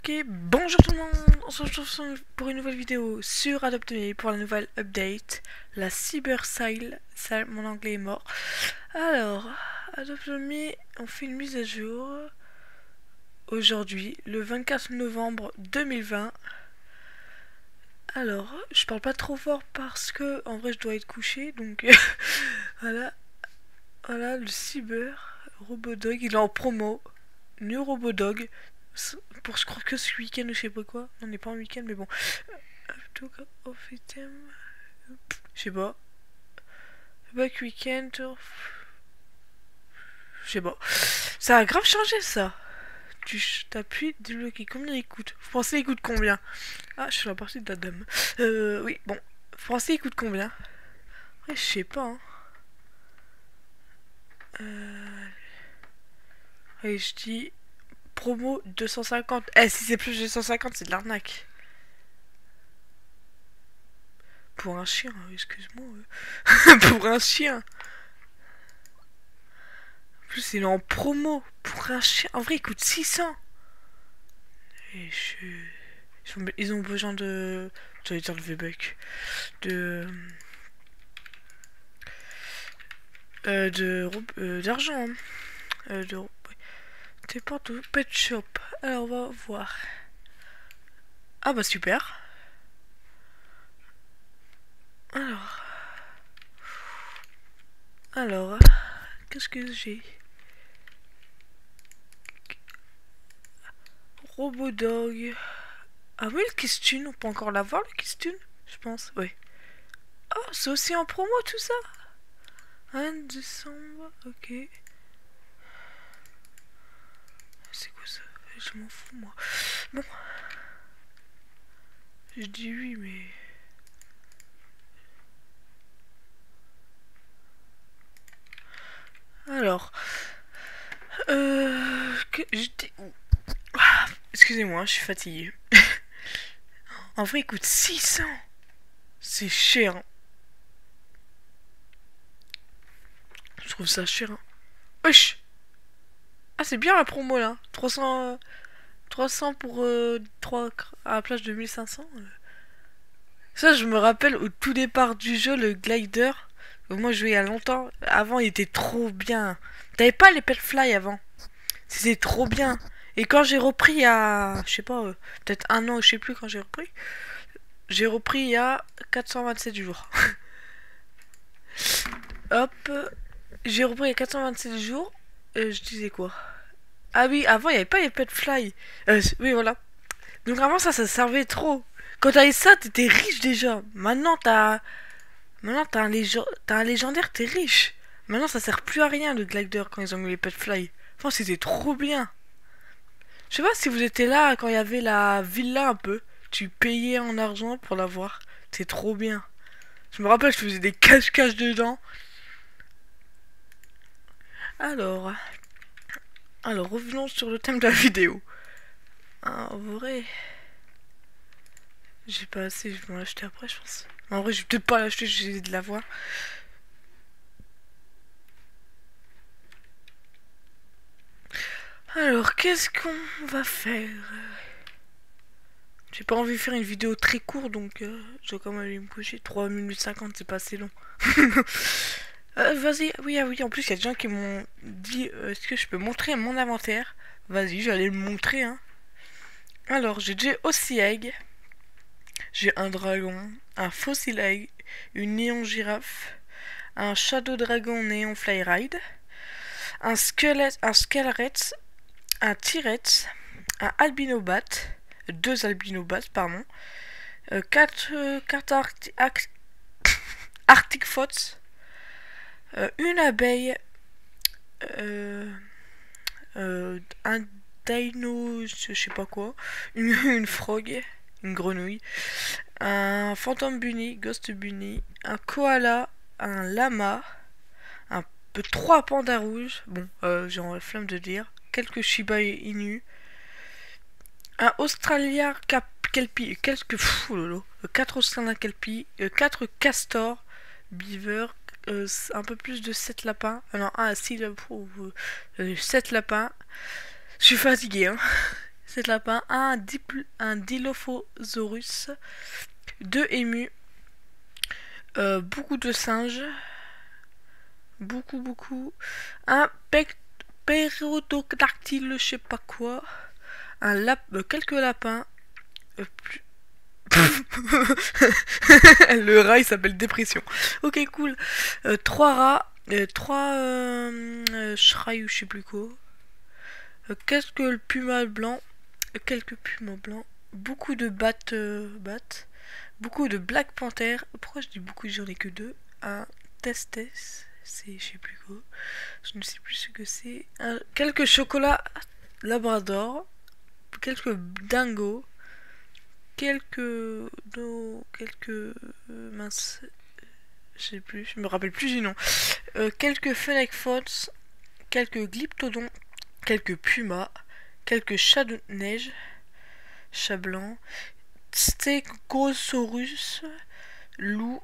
Ok, bonjour tout le monde, on se retrouve pour une nouvelle vidéo sur Adopt.me pour la nouvelle update, la Cyber-Sile, ça mon anglais est mort. Alors, Adopt.me, on fait une mise à jour aujourd'hui, le 24 novembre 2020. Alors, je parle pas trop fort parce que en vrai je dois être couché, donc voilà, voilà le Cyber Robodog, il est en promo, New Robodog. Pour je crois que ce week-end ou je sais pas quoi. On n'est pas en week-end mais bon. Off item. Je sais pas. Back weekend. Je sais pas. Ça a grave changé ça. Tu t'appuies, débloquer. Combien il coûte? Vous pensez il coûte combien? Ah, je suis la partie de la dame. Oui, bon. Vous pensez il coûte combien? Ouais, je sais pas. Hein. Allez, je dis promo 250. Eh, si c'est plus de 250, c'est de l'arnaque. Pour un chien, excuse-moi. Pour un chien. En plus, il est en promo. Pour un chien. En vrai, il coûte 600. Et ils ont besoin de. J'allais dire le V-Buck. De. D'argent. Hein. T'es partout. Pet Shop. Alors, on va voir. Ah, bah, super. Alors. Alors. Qu'est-ce que j'ai? Robodog. Ah oui, le Kistune, on peut encore l'avoir le Kistune, je pense, oui. Oh, c'est aussi en promo tout ça. 1 décembre, ok. C'est quoi ça? Je m'en fous moi. Bon. Je dis oui, mais... Alors... j'étais... Excusez-moi, je suis fatigué. En vrai, il coûte 600. C'est cher. Hein. Je trouve ça cher. Hein. Wesh. Ah, c'est bien la promo là. 300 pour 3 à la place de 1500. Ça, je me rappelle au tout départ du jeu, le glider. Moi, je jouais il y a longtemps. Avant, il était trop bien. T'avais pas les Petfly avant. C'était trop bien. Et quand j'ai repris il y a, je sais pas, peut-être un an, je sais plus quand j'ai repris. J'ai repris il y a 427 jours. Hop. J'ai repris il y a 427 jours. Je disais quoi? Ah oui, avant, il n'y avait pas les Petfly. Oui, voilà. Donc avant, ça servait trop. Quand t'avais ça, t'étais riche déjà. Maintenant, t'as un légendaire, t'es riche. Maintenant, ça sert plus à rien le glider quand ils ont mis les Petfly. Enfin, c'était trop bien. Je sais pas si vous étiez là quand il y avait la villa un peu. Tu payais en argent pour l'avoir. C'est trop bien. Je me rappelle, je faisais des cache-cache dedans. Alors, alors revenons sur le thème de la vidéo. En vrai, j'ai pas assez, je vais m'en acheter après, je pense. En vrai, je vais peut-être pas l'acheter, j'ai de l'avoir. Alors, qu'est-ce qu'on va faire? J'ai pas envie de faire une vidéo très courte, donc je dois quand même aller me coucher. 3 minutes 50, c'est pas assez long. Vas-y, oui, ah oui, en plus, il y a des gens qui m'ont dit est-ce que je peux montrer mon inventaire? Vas-y, j'allais le montrer, hein. Alors, j'ai déjà aussi egg. J'ai un dragon, un fossil egg, une néon girafe, un shadow dragon néon flyride, un squelette, un skelet, un tirette, un albinobat, deux albinobats, pardon, 4 cartes Arctic Fox, une abeille, un dino, je sais pas quoi, une frog, une grenouille, un phantom bunny, ghost bunny, un koala, un lama, un peu 3 pandas rouges, bon, j'ai la flemme de dire, quelques Shiba Inu, un Australien kelpie, quelques 4 Australiens kelpie, 4 castors, beaver, un peu plus de 7 lapins. Non, 6 7 lapins. Je suis fatigué, hein. poussette lapin, un Dilophosaurus, 2 émus, beaucoup de singes, beaucoup, un pérodactyle, je sais pas quoi, quelques lapins, plus... Le rat il s'appelle dépression. Ok, cool. 3 rats, 3 Shrai ou je sais plus quoi. Quelques pumas blancs, beaucoup de battes, beaucoup de Black Panther. Pourquoi je dis beaucoup, j'en ai que 2. Un Testes, c'est je sais plus quoi. Je ne sais plus ce que c'est. Quelques chocolats Labrador, quelques dingos, mince, je sais plus, je me rappelle plus du nom. Quelques Fennec Fox, quelques Glyptodons, quelques pumas, quelques chats de neige, chat blanc, Stegosaurus, loups,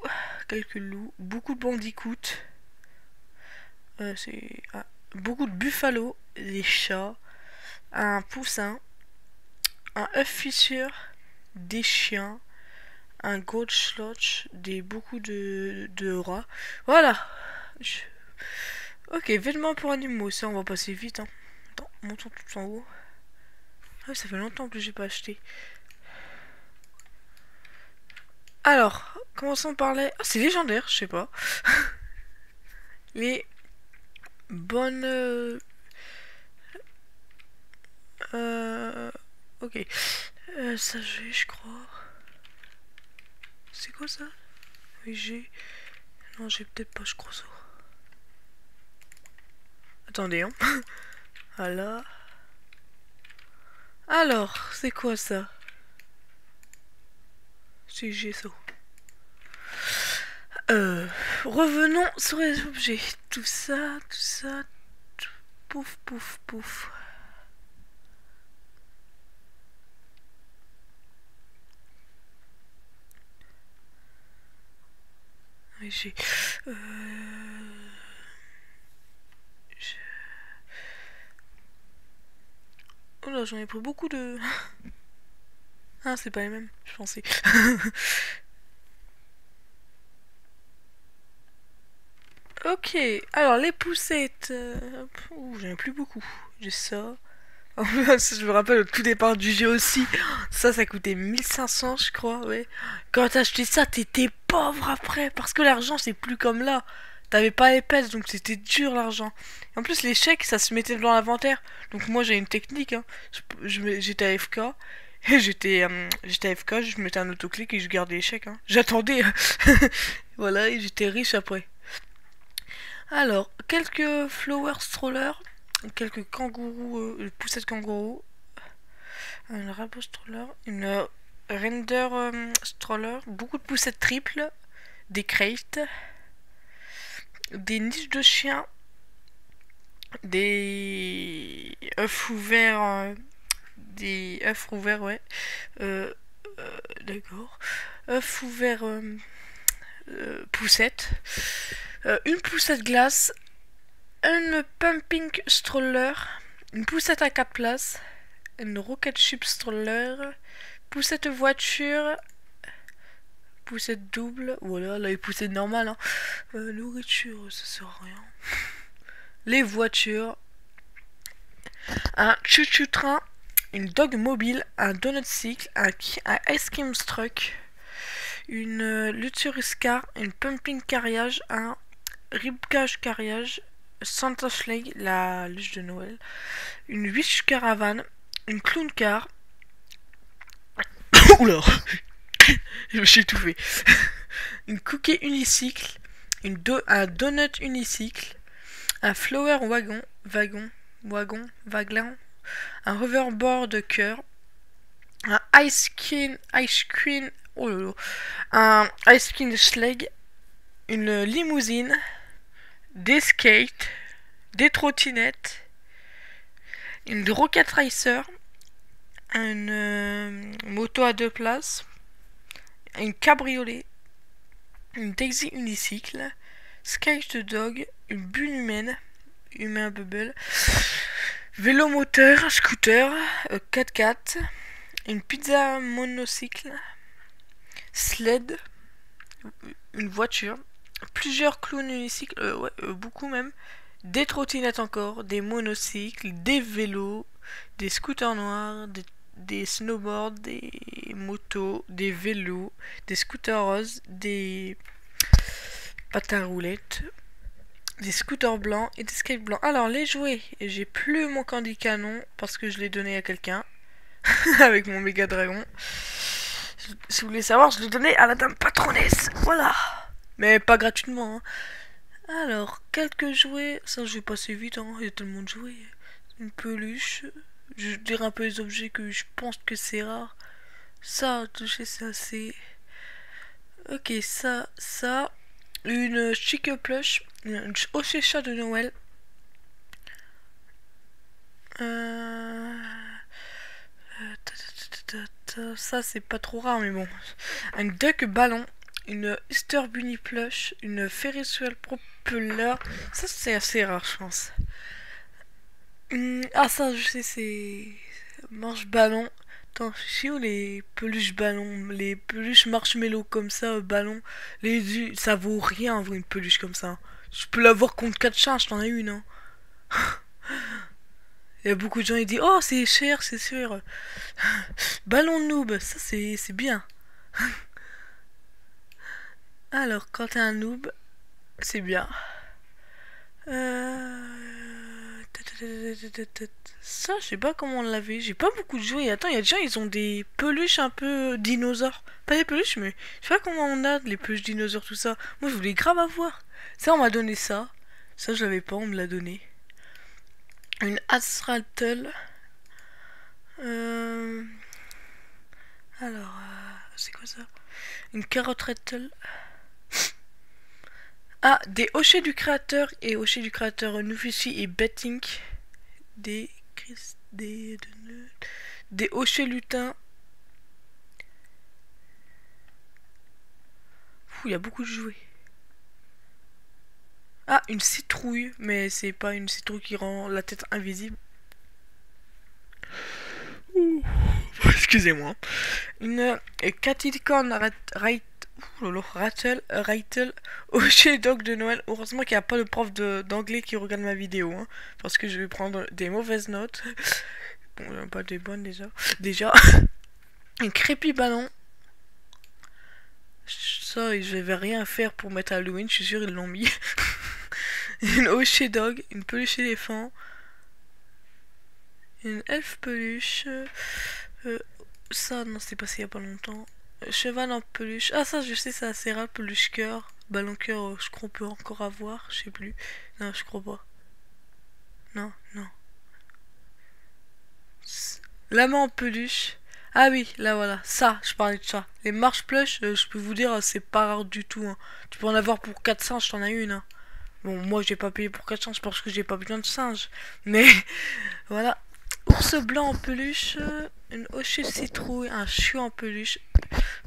quelques loups, beaucoup de bandicoots, beaucoup de buffalo, des chats, un poussin, un œuf fissure, des chiens, un Goldschlotch, beaucoup de rats. Voilà. Ok, vêtements pour animaux, ça on va passer vite. Hein. Attends, montons tout en haut. Ah, ça fait longtemps que j'ai pas acheté. Alors, commençons par les... Ah, c'est légendaire, je sais pas. Les bonnes... Ok. Ça j'ai, je crois. C'est quoi ça? Oui, j'ai... Non, j'ai peut-être pas, je crois ça. Attendez, hein. Voilà. Alors, c'est quoi ça? C'est j'ai ça. Revenons sur les objets. Tout ça, pouf. J'ai... Oh là, j'en ai pris beaucoup de... Ah, c'est pas les mêmes, je pensais. Ok, alors les poussettes... Ouh, j'en ai plus beaucoup. J'ai ça. Je me rappelle au tout départ du jeu aussi. Ça coûtait 1500, je crois, ouais. Quand t'as acheté ça, t'étais pauvre après. Parce que l'argent, c'est plus comme là. T'avais pas les pèses, donc c'était dur l'argent. En plus, les chèques, ça se mettait dans l'inventaire. Donc moi, j'ai une technique. Hein. J'étais AFK. Et j'étais AFK, je mettais un autoclic et je gardais les chèques. Hein. J'attendais. Voilà, et j'étais riche après. Alors, quelques flower strollers. Quelques kangourous, poussettes kangourous, un rabot stroller, une render stroller, beaucoup de poussettes triples, des crates, des niches de chiens, des œufs ouverts, ouais, d'accord, œufs ouverts, poussettes, une poussette glace, une pumping stroller, une poussette à 4 places, une rocket ship stroller, poussette voiture, poussette double, voilà, là les poussettes normales, hein. Nourriture, ça sert à rien. Les voitures, un chouchou train, une dog mobile, un donut cycle, un ice cream truck, une luxurious car, une pumping carriage, un ribcage carriage, Santa Sleigh, la luge de Noël, une wish caravane, une clown car. Oula, je me suis étouffé. Une cookie unicycle, un donut unicycle, un flower wagon, un hoverboard cœur, un ice cream, oh là là, un ice cream sleigh, une limousine, des skates, des trottinettes, une rocket racer, une moto à 2 places, une cabriolet, une taxi unicycle, skate dog, une bulle humain bubble, vélo moteur, un scooter, 4x4, une pizza monocycle, sled, une voiture, plusieurs clowns unicycles, ouais, beaucoup même, des trottinettes encore, des monocycles, des vélos, des scooters noirs, des snowboards, des motos, des vélos, des scooters roses, des patins roulettes, des scooters blancs et des skates blancs. Alors les jouets, j'ai plus mon candy canon parce que je l'ai donné à quelqu'un avec mon méga dragon. Si vous voulez savoir, je l'ai donné à la dame patronesse. Voilà. Mais pas gratuitement. Hein. Alors, quelques jouets. Ça, je vais passer vite. Hein. Il y a tellement de jouets. Une peluche. Je dirais un peu les objets que je pense que c'est rare. Ça, toucher, c'est assez. Ok, ça. Une chic plush. Une chat de Noël. Ça, c'est pas trop rare, mais bon. Un duck ballon. Une Easter Bunny plush. Une Ferris wheel propeller. Ça, c'est assez rare, je pense. Ah, ça, je sais, c'est. Marche ballon. Attends, je sais où les peluches ballons, les peluches marshmallow comme ça, ballon. Ça vaut rien, une peluche comme ça. Je peux l'avoir contre 4 charges, t'en as une, hein. Il y a beaucoup de gens qui disent oh c'est cher, c'est sûr. Ballon noob, ça c'est bien. Alors quand t'es un noob, c'est bien. Ça je sais pas comment on l'avait. J'ai pas beaucoup de jouets. Attends, il y a des gens ils ont des peluches un peu dinosaures. Pas des peluches mais je sais pas comment on a les peluches dinosaures tout ça. Moi je voulais grave avoir. Ça on m'a donné ça. Ça je l'avais pas, on me l'a donné. Une Asrattle. Alors, c'est quoi ça? Une carotte rattle. Ah, des hochets du créateur et hochets du créateur Nufici et Betting. Des hochets lutins. Il y a beaucoup de jouets. Ah, une citrouille, mais c'est pas une citrouille qui rend la tête invisible. Ouh, excusez-moi. Une Cattycorn Rattle Hochet Dog de Noël. Heureusement qu'il n'y a pas de prof d'anglais qui regarde ma vidéo, hein, parce que je vais prendre des mauvaises notes. Bon, pas des bonnes déjà. Un crépi ballon. Ça, je vais rien faire pour mettre Halloween, je suis sûr ils l'ont mis. Une Hochet Dog, une peluche éléphant. Une elfe peluche. Ça, non, c'est passé il y a pas longtemps. Cheval en peluche. Ah, ça, je sais, c'est assez rare. Peluche cœur. Ballon cœur, je crois qu'on peut encore avoir. Je sais plus. Non, je crois pas. Non. Lama en peluche. Ah oui, là voilà. Ça, je parlais de ça. Les marches plush, je peux vous dire, c'est pas rare du tout. Hein. Tu peux en avoir pour 4 singes, t'en as une. Hein. Bon, moi, j'ai pas payé pour 4 singes parce que j'ai pas besoin de singes. Mais, voilà. Ours blanc en peluche. Une hochée de citrouille. Un chiot en peluche.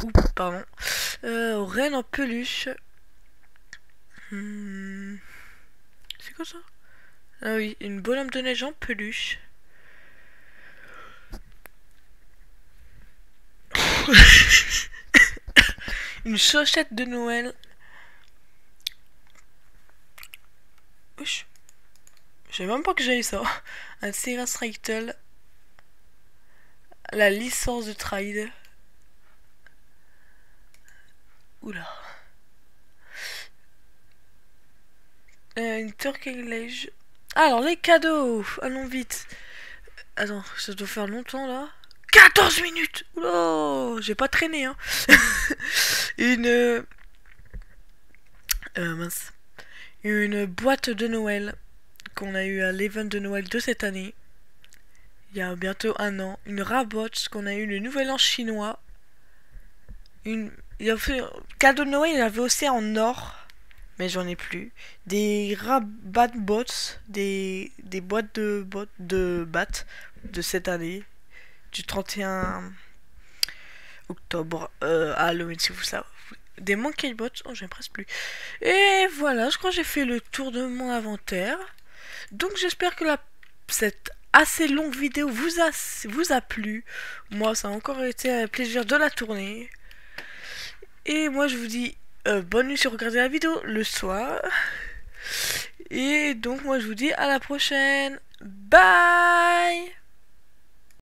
Ouh, pardon. Reine en peluche. C'est quoi ça? Ah oui, une bonhomme de neige en peluche. Une chaussette de Noël. Wesh. Je savais même pas que j'avais ça. Un Ceras Reitel. La licence de trade. Oula. Une Turkey Lege. Alors, les cadeaux. Allons vite. Attends, ça doit faire longtemps là. 14 minutes. Oula, j'ai pas traîné, hein. Mince. Une boîte de Noël qu'on a eu à l'event de Noël de cette année. Il y a bientôt un an. Une rabotte qu'on a eu le nouvel an chinois. Il y a fait cadeau de Noël, il y avait aussi en or. Mais j'en ai plus. Des rabat bots, des boîtes de battes de cette année. Du 31 octobre à Halloween, si vous savez. Des monkey bots, oh j'aime presque plus. Et voilà, je crois que j'ai fait le tour de mon inventaire. Donc j'espère que cette assez longue vidéo vous a plu. Moi, ça a encore été un plaisir de la tourner. Et moi, je vous dis bonne nuit si vous regardez la vidéo le soir. Et donc, moi, je vous dis à la prochaine. Bye!